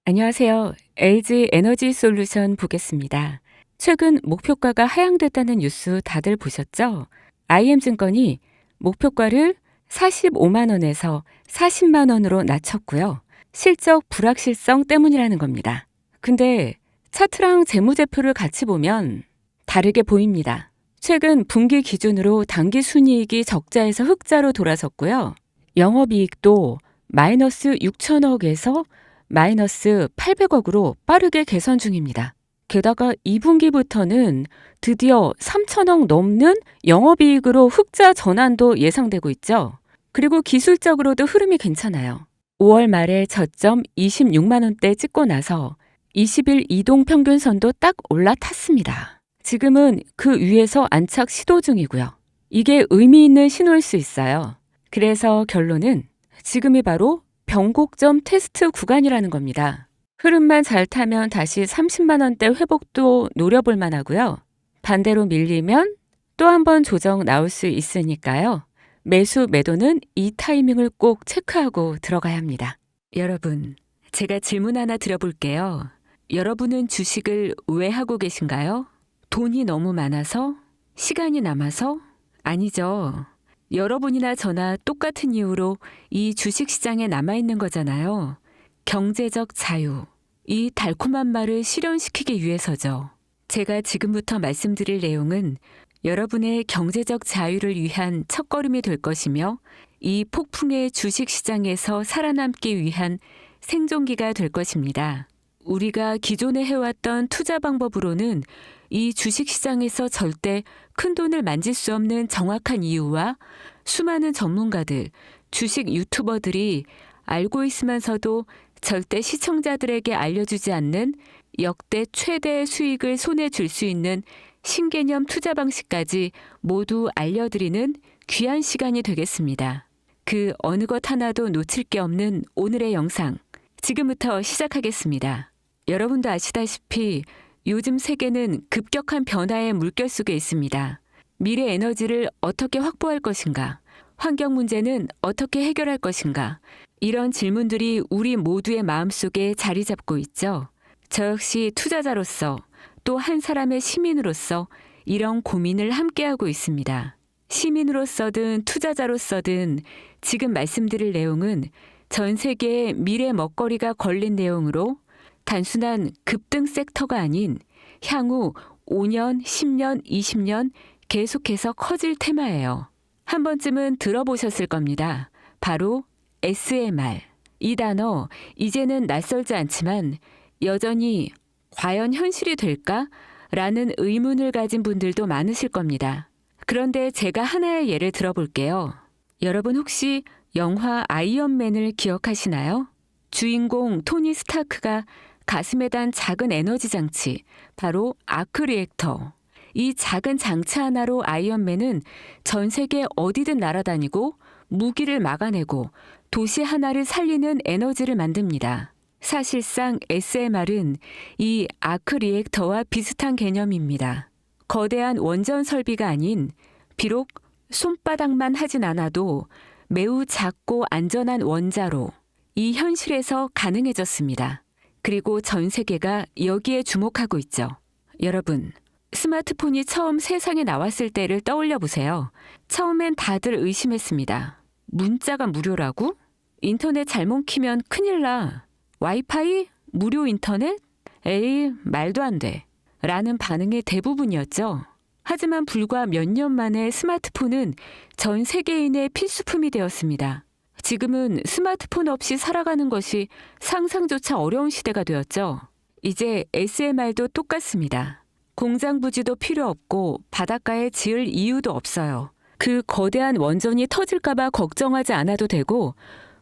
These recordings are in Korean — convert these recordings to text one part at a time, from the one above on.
안녕하세요. LG 에너지 솔루션 보겠습니다. 최근 목표가가 하향됐다는 뉴스 다들 보셨죠? IM증권이 목표가를 45만 원에서 40만 원으로 낮췄고요. 실적 불확실성 때문이라는 겁니다. 근데 차트랑 재무제표를 같이 보면 다르게 보입니다. 최근 분기 기준으로 당기 순이익이 적자에서 흑자로 돌아섰고요. 영업이익도 마이너스 6천억에서 마이너스 800억으로 빠르게 개선 중입니다. 게다가 2분기부터는 드디어 3천억 넘는 영업이익으로 흑자 전환도 예상되고 있죠. 그리고 기술적으로도 흐름이 괜찮아요. 5월 말에 저점 26만 원대 찍고 나서 20일 이동 평균선도 딱 올라탔습니다. 지금은 그 위에서 안착 시도 중이고요. 이게 의미 있는 신호일 수 있어요. 그래서 결론은 지금이 바로 변곡점 테스트 구간이라는 겁니다. 흐름만 잘 타면 다시 30만 원대 회복도 노려볼 만하고요. 반대로 밀리면 또 한 번 조정 나올 수 있으니까요. 매수 매도는 이 타이밍을 꼭 체크하고 들어가야 합니다. 여러분, 제가 질문 하나 드려볼게요. 여러분은 주식을 왜 하고 계신가요? 돈이 너무 많아서? 시간이 남아서? 아니죠. 여러분이나 저나 똑같은 이유로 이 주식시장에 남아있는 거잖아요. 경제적 자유. 이 달콤한 말을 실현시키기 위해서죠. 제가 지금부터 말씀드릴 내용은 여러분의 경제적 자유를 위한 첫걸음이 될 것이며 이 폭풍의 주식시장에서 살아남기 위한 생존기가 될 것입니다. 우리가 기존에 해왔던 투자 방법으로는 이 주식시장에서 절대 큰 돈을 만질 수 없는 정확한 이유와 수많은 전문가들, 주식 유튜버들이 알고 있으면서도 절대 시청자들에게 알려주지 않는 역대 최대의 수익을 손에 쥘 수 있는 신개념 투자 방식까지 모두 알려드리는 귀한 시간이 되겠습니다. 그 어느 것 하나도 놓칠 게 없는 오늘의 영상, 지금부터 시작하겠습니다. 여러분도 아시다시피 요즘 세계는 급격한 변화의 물결 속에 있습니다. 미래 에너지를 어떻게 확보할 것인가? 환경 문제는 어떻게 해결할 것인가? 이런 질문들이 우리 모두의 마음속에 자리 잡고 있죠. 저 역시 투자자로서 또 한 사람의 시민으로서 이런 고민을 함께하고 있습니다. 시민으로서든 투자자로서든 지금 말씀드릴 내용은 전 세계의 미래 먹거리가 걸린 내용으로 단순한 급등 섹터가 아닌 향후 5년, 10년, 20년 계속해서 커질 테마예요. 한 번쯤은 들어보셨을 겁니다. 바로 SMR. 이 단어 이제는 낯설지 않지만 여전히 과연 현실이 될까? 라는 의문을 가진 분들도 많으실 겁니다. 그런데 제가 하나의 예를 들어볼게요. 여러분 혹시 영화 아이언맨을 기억하시나요? 주인공 토니 스타크가 가슴에 단 작은 에너지 장치, 바로 아크 리액터. 이 작은 장치 하나로 아이언맨은 전 세계 어디든 날아다니고 무기를 막아내고 도시 하나를 살리는 에너지를 만듭니다. 사실상 SMR은 이 아크 리액터와 비슷한 개념입니다. 거대한 원전 설비가 아닌 비록 손바닥만 하진 않아도 매우 작고 안전한 원자로 이 현실에서 가능해졌습니다. 그리고 전 세계가 여기에 주목하고 있죠. 여러분, 스마트폰이 처음 세상에 나왔을 때를 떠올려 보세요. 처음엔 다들 의심했습니다. 문자가 무료라고? 인터넷 잘못 키면 큰일 나. 와이파이? 무료 인터넷? 에이, 말도 안 돼. 라는 반응이 대부분이었죠. 하지만 불과 몇 년 만에 스마트폰은 전 세계인의 필수품이 되었습니다. 지금은 스마트폰 없이 살아가는 것이 상상조차 어려운 시대가 되었죠. 이제 SMR도 똑같습니다. 공장 부지도 필요 없고 바닷가에 지을 이유도 없어요. 그 거대한 원전이 터질까봐 걱정하지 않아도 되고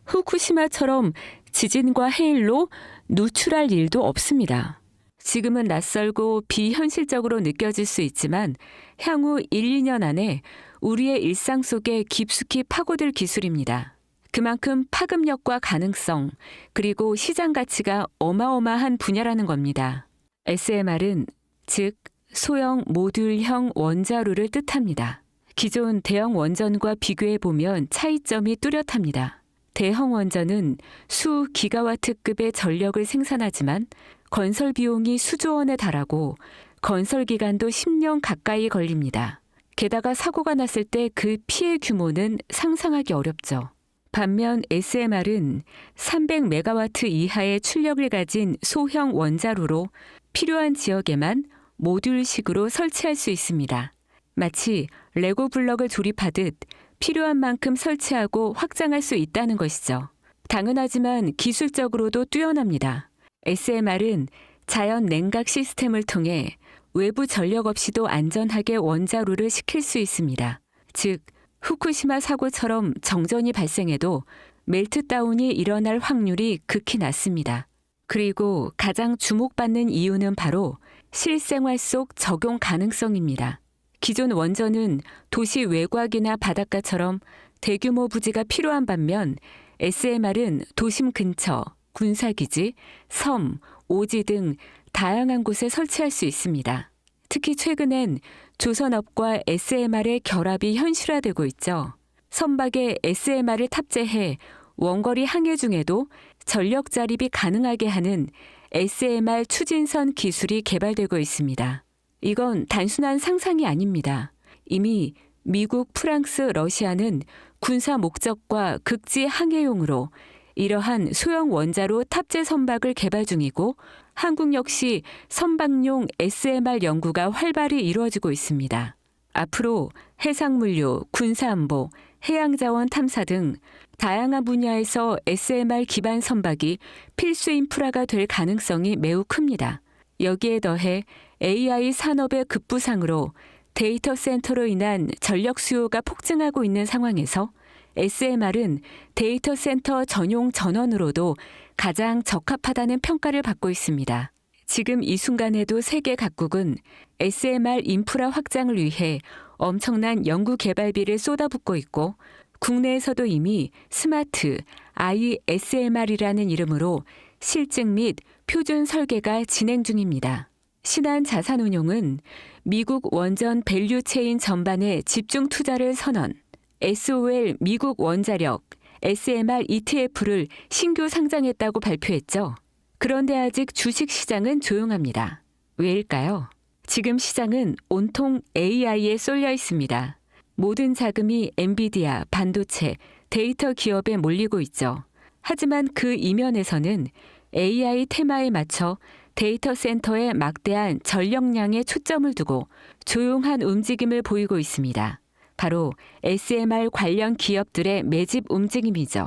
후쿠시마처럼 지진과 해일로 누출할 일도 없습니다. 지금은 낯설고 비현실적으로 느껴질 수 있지만 향후 1, 2년 안에 우리의 일상 속에 깊숙이 파고들 기술입니다. 그만큼 파급력과 가능성, 그리고 시장 가치가 어마어마한 분야라는 겁니다. SMR은 즉 소형 모듈형 원자로를 뜻합니다. 기존 대형 원전과 비교해 보면 차이점이 뚜렷합니다. 대형 원전은 수 기가와트급의 전력을 생산하지만 건설 비용이 수조 원에 달하고 건설 기간도 10년 가까이 걸립니다. 게다가 사고가 났을 때 그 피해 규모는 상상하기 어렵죠. 반면 SMR은 300메가와트 이하의 출력을 가진 소형 원자로로 필요한 지역에만 모듈식으로 설치할 수 있습니다. 마치 레고 블럭을 조립하듯 필요한 만큼 설치하고 확장할 수 있다는 것이죠. 당연하지만 기술적으로도 뛰어납니다. SMR은 자연 냉각 시스템을 통해 외부 전력 없이도 안전하게 원자로를 식힐 수 있습니다. 즉, 후쿠시마 사고처럼 정전이 발생해도 멜트다운이 일어날 확률이 극히 낮습니다. 그리고 가장 주목받는 이유는 바로 실생활 속 적용 가능성입니다. 기존 원전은 도시 외곽이나 바닷가처럼 대규모 부지가 필요한 반면 SMR은 도심 근처, 군사기지, 섬, 오지 등 다양한 곳에 설치할 수 있습니다. 특히 최근엔 조선업과 SMR의 결합이 현실화되고 있죠. 선박에 SMR을 탑재해 원거리 항해 중에도 전력 자립이 가능하게 하는 SMR 추진선 기술이 개발되고 있습니다. 이건 단순한 상상이 아닙니다. 이미 미국, 프랑스, 러시아는 군사 목적과 극지 항해용으로 이러한 소형 원자로 탑재 선박을 개발 중이고 한국 역시 선박용 SMR 연구가 활발히 이루어지고 있습니다. 앞으로 해상물류, 군사안보, 해양자원 탐사 등 다양한 분야에서 SMR 기반 선박이 필수 인프라가 될 가능성이 매우 큽니다. 여기에 더해 AI 산업의 급부상으로 데이터 센터로 인한 전력 수요가 폭증하고 있는 상황에서 SMR은 데이터 센터 전용 전원으로도 가장 적합하다는 평가를 받고 있습니다. 지금 이 순간에도 세계 각국은 SMR 인프라 확장을 위해 엄청난 연구 개발비를 쏟아붓고 있고 국내에서도 이미 스마트 ISMR이라는 이름으로 실증 및 표준 설계가 진행 중입니다. 신한자산운용은 미국 원전 밸류체인 전반에 집중 투자를 선언, SOL 미국 원자력 SMR ETF를 신규 상장했다고 발표했죠. 그런데 아직 주식 시장은 조용합니다. 왜일까요? 지금 시장은 온통 AI에 쏠려 있습니다. 모든 자금이 엔비디아, 반도체, 데이터 기업에 몰리고 있죠. 하지만 그 이면에서는 AI 테마에 맞춰 데이터 센터에 막대한 전력량에 초점을 두고 조용한 움직임을 보이고 있습니다. 바로 SMR 관련 기업들의 매집 움직임이죠.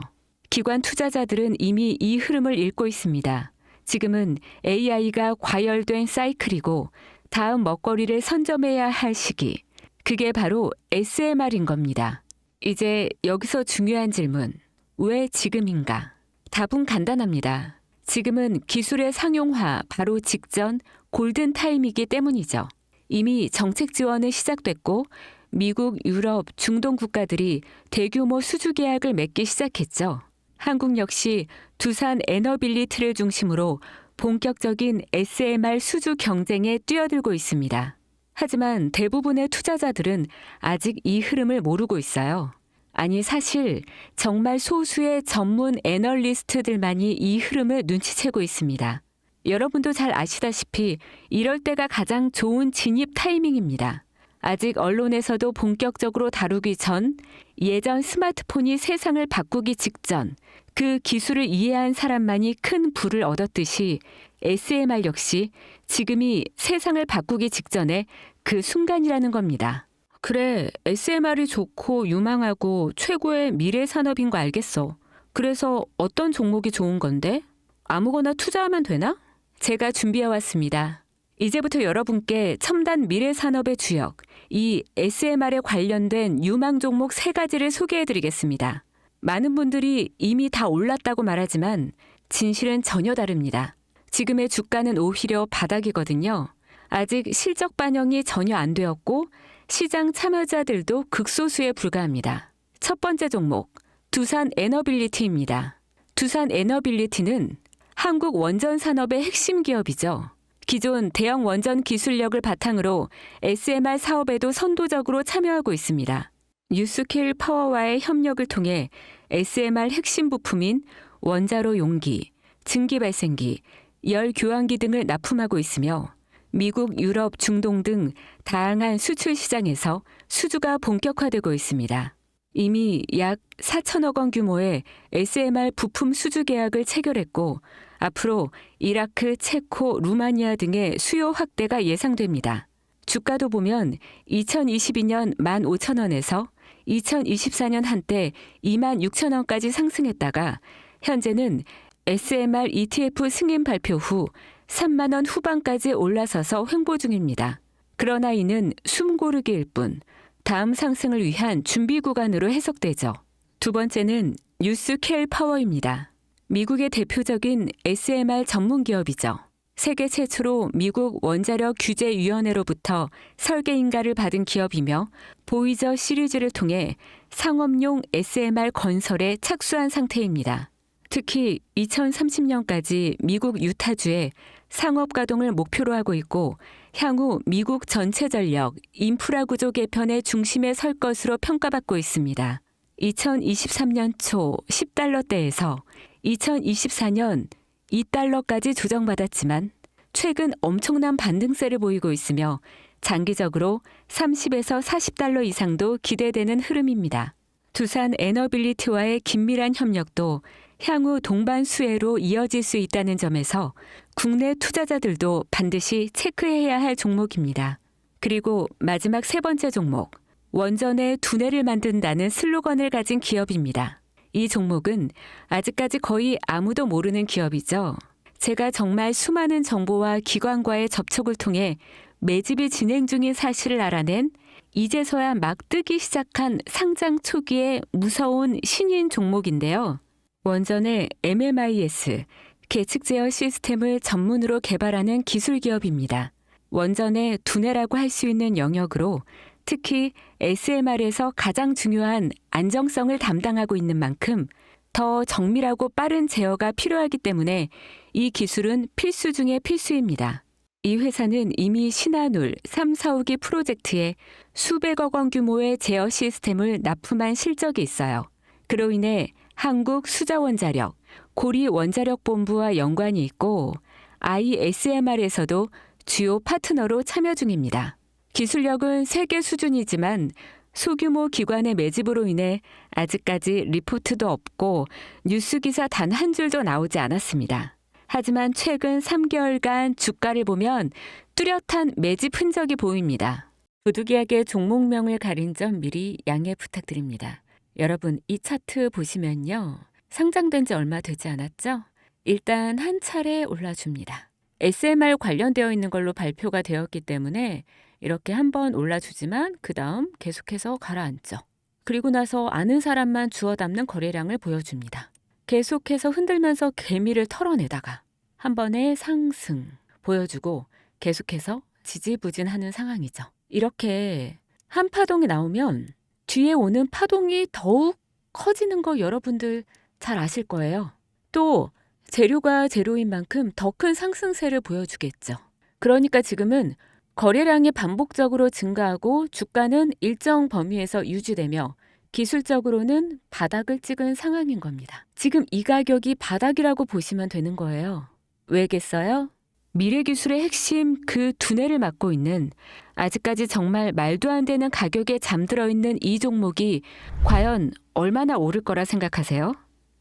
기관 투자자들은 이미 이 흐름을 읽고 있습니다. 지금은 AI가 과열된 사이클이고 다음 먹거리를 선점해야 할 시기. 그게 바로 SMR인 겁니다. 이제 여기서 중요한 질문. 왜 지금인가? 답은 간단합니다. 지금은 기술의 상용화 바로 직전 골든 타임이기 때문이죠. 이미 정책 지원은 시작됐고 미국, 유럽, 중동 국가들이 대규모 수주 계약을 맺기 시작했죠. 한국 역시 두산 에너빌리티를 중심으로 본격적인 SMR 수주 경쟁에 뛰어들고 있습니다. 하지만 대부분의 투자자들은 아직 이 흐름을 모르고 있어요. 아니 사실 정말 소수의 전문 애널리스트들만이 이 흐름을 눈치채고 있습니다. 여러분도 잘 아시다시피 이럴 때가 가장 좋은 진입 타이밍입니다. 아직 언론에서도 본격적으로 다루기 전, 예전 스마트폰이 세상을 바꾸기 직전, 그 기술을 이해한 사람만이 큰 부를 얻었듯이 SMR 역시 지금이 세상을 바꾸기 직전에 그 순간이라는 겁니다. 그래, SMR이 좋고 유망하고 최고의 미래 산업인 거 알겠어. 그래서 어떤 종목이 좋은 건데? 아무거나 투자하면 되나? 제가 준비해왔습니다. 이제부터 여러분께 첨단 미래 산업의 주역, 이 SMR에 관련된 유망 종목 3가지를 소개해드리겠습니다. 많은 분들이 이미 다 올랐다고 말하지만 진실은 전혀 다릅니다. 지금의 주가는 오히려 바닥이거든요. 아직 실적 반영이 전혀 안 되었고 시장 참여자들도 극소수에 불과합니다. 첫 번째 종목, 두산 에너빌리티입니다. 두산 에너빌리티는 한국 원전 산업의 핵심 기업이죠. 기존 대형 원전 기술력을 바탕으로 SMR 사업에도 선도적으로 참여하고 있습니다. 뉴스케일 파워와의 협력을 통해 SMR 핵심 부품인 원자로 용기, 증기 발생기, 열 교환기 등을 납품하고 있으며 미국, 유럽, 중동 등 다양한 수출 시장에서 수주가 본격화되고 있습니다. 이미 약 4천억 원 규모의 SMR 부품 수주 계약을 체결했고 앞으로 이라크, 체코, 루마니아 등의 수요 확대가 예상됩니다. 주가도 보면 2022년 15,000원에서 2024년 한때 26,000원까지 상승했다가 현재는 SMR ETF 승인 발표 후 3만 원 후반까지 올라서서 횡보 중입니다. 그러나 이는 숨고르기일 뿐 다음 상승을 위한 준비 구간으로 해석되죠. 두 번째는 뉴스케일 파워입니다. 미국의 대표적인 SMR 전문 기업이죠. 세계 최초로 미국 원자력 규제위원회로부터 설계 인가를 받은 기업이며 보이저 시리즈를 통해 상업용 SMR 건설에 착수한 상태입니다. 특히 2030년까지 미국 유타주에 상업 가동을 목표로 하고 있고 향후 미국 전체 전력, 인프라 구조 개편의 중심에 설 것으로 평가받고 있습니다. 2023년 초 10달러대에서 2024년 2달러까지 조정받았지만 최근 엄청난 반등세를 보이고 있으며 장기적으로 30에서 40달러 이상도 기대되는 흐름입니다. 두산 에너빌리티와의 긴밀한 협력도 향후 동반 수혜로 이어질 수 있다는 점에서 국내 투자자들도 반드시 체크해야 할 종목입니다. 그리고 마지막 세 번째 종목, 원전의 두뇌를 만든다는 슬로건을 가진 기업입니다. 이 종목은 아직까지 거의 아무도 모르는 기업이죠. 제가 정말 수많은 정보와 기관과의 접촉을 통해 매집이 진행 중인 사실을 알아낸 이제서야 막 뜨기 시작한 상장 초기의 무서운 신인 종목인데요. 원전의 MMIS, 계측 제어 시스템을 전문으로 개발하는 기술 기업입니다. 원전의 두뇌라고 할 수 있는 영역으로 특히 SMR에서 가장 중요한 안정성을 담당하고 있는 만큼 더 정밀하고 빠른 제어가 필요하기 때문에 이 기술은 필수 중의 필수입니다. 이 회사는 이미 신한울 3, 4호기 프로젝트에 수백억 원 규모의 제어 시스템을 납품한 실적이 있어요. 그로 인해 한국수자원자력, 고리원자력본부와 연관이 있고 ISMR에서도 주요 파트너로 참여 중입니다. 기술력은 세계 수준이지만 소규모 기관의 매집으로 인해 아직까지 리포트도 없고 뉴스 기사 단 한 줄도 나오지 않았습니다. 하지만 최근 3개월간 주가를 보면 뚜렷한 매집 흔적이 보입니다. 부득이하게 종목명을 가린 점 미리 양해 부탁드립니다. 여러분, 이 차트 보시면요. 상장된 지 얼마 되지 않았죠? 일단 한 차례 올라줍니다. SMR 관련되어 있는 걸로 발표가 되었기 때문에 이렇게 한번 올라주지만 그 다음 계속해서 가라앉죠. 그리고 나서 아는 사람만 주워 담는 거래량을 보여줍니다. 계속해서 흔들면서 개미를 털어내다가 한 번에 상승 보여주고 계속해서 지지부진하는 상황이죠. 이렇게 한 파동이 나오면 뒤에 오는 파동이 더욱 커지는 거 여러분들 잘 아실 거예요. 또 재료가 재료인 만큼 더 큰 상승세를 보여주겠죠. 그러니까 지금은 거래량이 반복적으로 증가하고 주가는 일정 범위에서 유지되며 기술적으로는 바닥을 찍은 상황인 겁니다. 지금 이 가격이 바닥이라고 보시면 되는 거예요. 왜겠어요? 미래기술의 핵심 그 두뇌를 맡고 있는 아직까지 정말 말도 안 되는 가격에 잠들어 있는 이 종목이 과연 얼마나 오를 거라 생각하세요?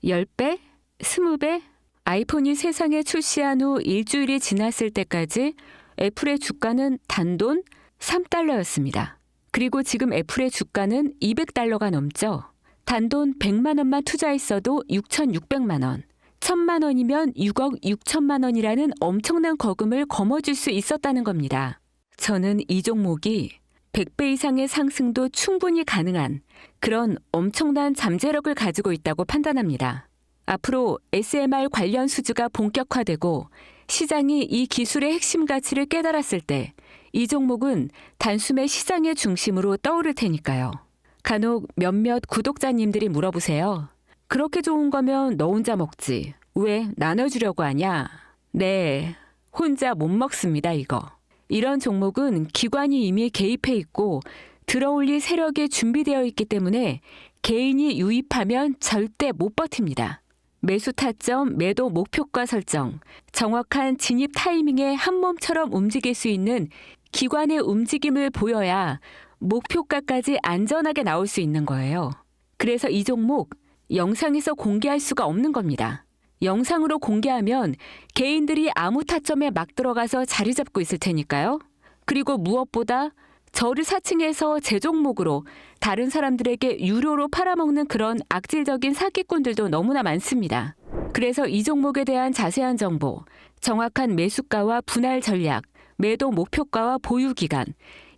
10배? 20배? 아이폰이 세상에 출시한 후 일주일이 지났을 때까지 애플의 주가는 단돈 3달러였습니다. 그리고 지금 애플의 주가는 200달러가 넘죠. 단돈 100만 원만 투자했어도 6,600만 원. 1,000만 원이면 6억 6천만 원이라는 엄청난 거금을 거머쥘 수 있었다는 겁니다. 저는 이 종목이 100배 이상의 상승도 충분히 가능한 그런 엄청난 잠재력을 가지고 있다고 판단합니다. 앞으로 SMR 관련 수주가 본격화되고 시장이 이 기술의 핵심 가치를 깨달았을 때 이 종목은 단숨에 시장의 중심으로 떠오를 테니까요. 간혹 몇몇 구독자님들이 물어보세요. 그렇게 좋은 거면 너 혼자 먹지. 왜 나눠주려고 하냐? 네, 혼자 못 먹습니다, 이거. 이런 종목은 기관이 이미 개입해 있고 들어올릴 세력이 준비되어 있기 때문에 개인이 유입하면 절대 못 버팁니다. 매수 타점, 매도 목표가 설정, 정확한 진입 타이밍에 한 몸처럼 움직일 수 있는 기관의 움직임을 보여야 목표가까지 안전하게 나올 수 있는 거예요. 그래서 이 종목 영상에서 공개할 수가 없는 겁니다. 영상으로 공개하면 개인들이 아무 타점에 막 들어가서 자리 잡고 있을 테니까요. 그리고 무엇보다 저를 사칭해서 제 종목으로 다른 사람들에게 유료로 팔아먹는 그런 악질적인 사기꾼들도 너무나 많습니다. 그래서 이 종목에 대한 자세한 정보, 정확한 매수가와 분할 전략, 매도 목표가와 보유 기간,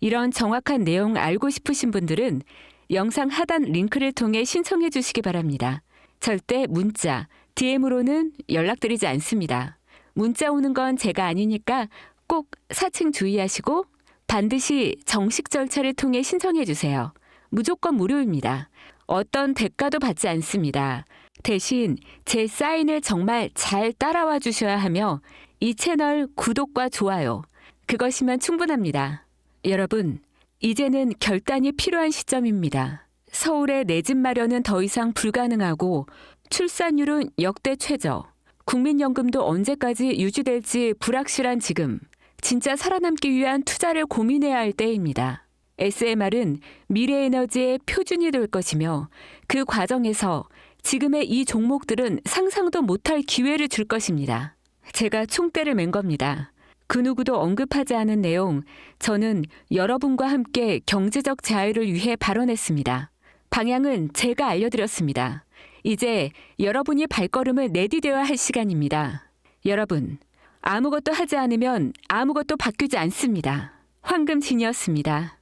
이런 정확한 내용 알고 싶으신 분들은 영상 하단 링크를 통해 신청해 주시기 바랍니다. 절대 문자, DM으로는 연락드리지 않습니다. 문자 오는 건 제가 아니니까 꼭 사칭 주의하시고 반드시 정식 절차를 통해 신청해 주세요. 무조건 무료입니다. 어떤 대가도 받지 않습니다. 대신 제 사인을 정말 잘 따라와 주셔야 하며 이 채널 구독과 좋아요, 그것이면 충분합니다. 여러분, 이제는 결단이 필요한 시점입니다. 서울의 내 집 마련은 더 이상 불가능하고 출산율은 역대 최저, 국민연금도 언제까지 유지될지 불확실한 지금, 진짜 살아남기 위한 투자를 고민해야 할 때입니다. SMR은 미래에너지의 표준이 될 것이며 그 과정에서 지금의 이 종목들은 상상도 못할 기회를 줄 것입니다. 제가 총대를 맨 겁니다. 그 누구도 언급하지 않은 내용, 저는 여러분과 함께 경제적 자유를 위해 발언했습니다. 방향은 제가 알려드렸습니다. 이제 여러분이 발걸음을 내디뎌야 할 시간입니다. 여러분, 아무것도 하지 않으면 아무것도 바뀌지 않습니다. 황금진이었습니다.